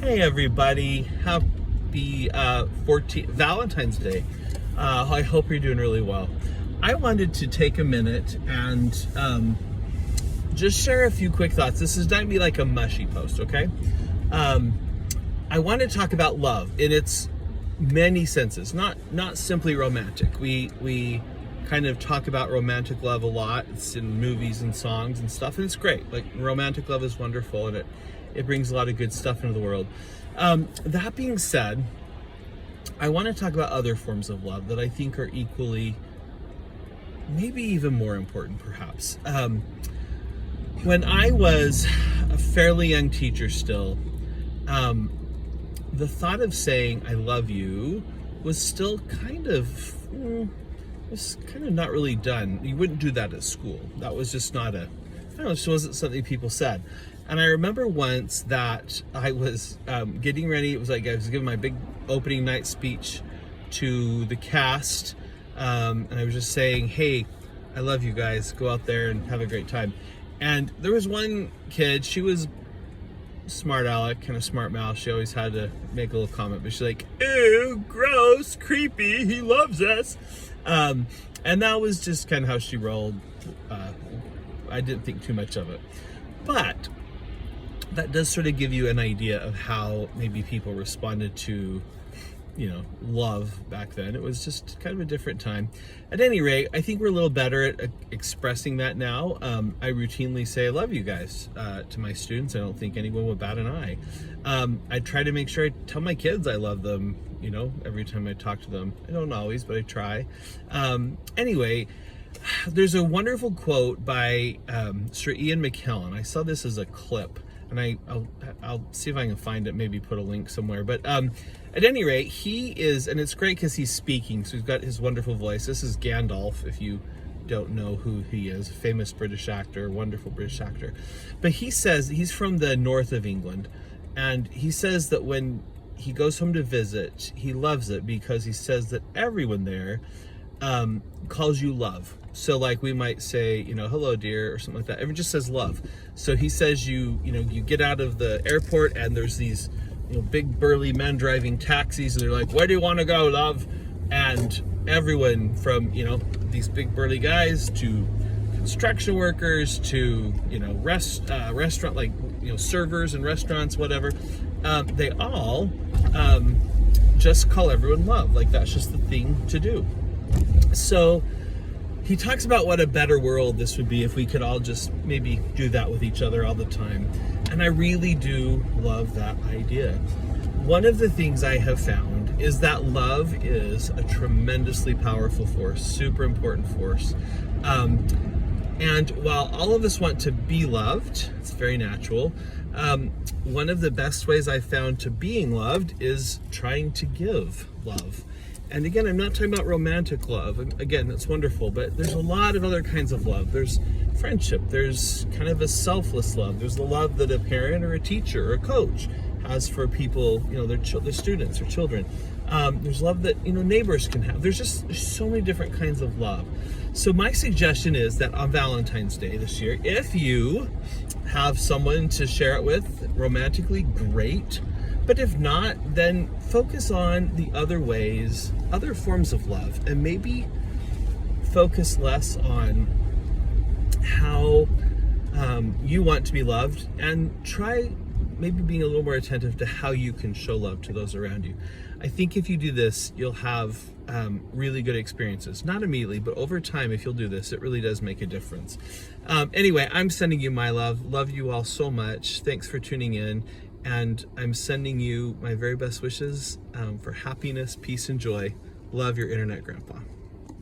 Hey everybody, happy Valentine's Day. I hope you're doing really well. I wanted to take a minute and just share a few quick thoughts. This is not gonna be like a mushy post, okay? I want to talk about love in its many senses, not simply romantic. We kind of talk about romantic love a lot. It's in movies and songs and stuff, and it's great. Like, romantic love is wonderful, and it brings a lot of good stuff into the world. That being said, I want to talk about other forms of love that I think are equally, maybe even more important, perhaps. When I was a fairly young teacher still, the thought of saying I love you was still kind of not really done. You wouldn't do that at school. That was just not it just wasn't something people said. And I remember once that I was getting ready. It was like I was giving my big opening night speech to the cast, and I was just saying, hey, I love you guys. Go out there and have a great time. And there was one kid, she was smart aleck, kind of smart mouth. She always had to make a little comment, but she's like, ew, gross, creepy, he loves us. And that was just kind of how she rolled. I didn't think too much of it. But that does sort of give you an idea of how maybe people responded to, love back then. It was just kind of a different time. At any rate, I think we're a little better at expressing that now. I routinely say I love you guys to my students. I don't think anyone would bat an eye. I try to make sure I tell my kids I love them, every time I talk to them. I don't always, but I try. Anyway, there's a wonderful quote by Sir Ian McKellen. I saw this as a clip, and I'll see if I can find it, maybe put a link somewhere. But at any rate, he is, and it's great because he's speaking, so he's got his wonderful voice. This is Gandalf, if you don't know who he is, famous British actor, wonderful British actor. But he says, he's from the north of England, and he says that when he goes home to visit, he loves it because he says that everyone there calls you love. So like we might say, hello dear, or something like that. Everyone just says love. So he says you get out of the airport and there's these big burly men driving taxis, and they're like, where do you want to go, love? And everyone from these big burly guys to construction workers to restaurant, like servers and restaurants, whatever, they all just call everyone love. Like, that's just the thing to do. So he talks about what a better world this would be if we could all just maybe do that with each other all the time. And I really do love that idea. One of the things I have found is that love is a tremendously powerful force, super important force. And while all of us want to be loved, it's very natural. One of the best ways I've found to being loved is trying to give love. And again, I'm not talking about romantic love. Again, that's wonderful, but there's a lot of other kinds of love. There's friendship. There's kind of a selfless love. There's the love that a parent or a teacher or a coach has for people, their students or children. There's love that, neighbors can have. There's so many different kinds of love. So my suggestion is that on Valentine's Day this year, if you have someone to share it with romantically, great. But if not, then focus on the other ways, other forms of love, and maybe focus less on how you want to be loved, and try maybe being a little more attentive to how you can show love to those around you. I think if you do this, you'll have really good experiences. Not immediately, but over time, if you'll do this, it really does make a difference. Anyway, I'm sending you my love. Love you all so much. Thanks for tuning in. And I'm sending you my very best wishes for happiness, peace, and joy. Love, your Internet Grandpa.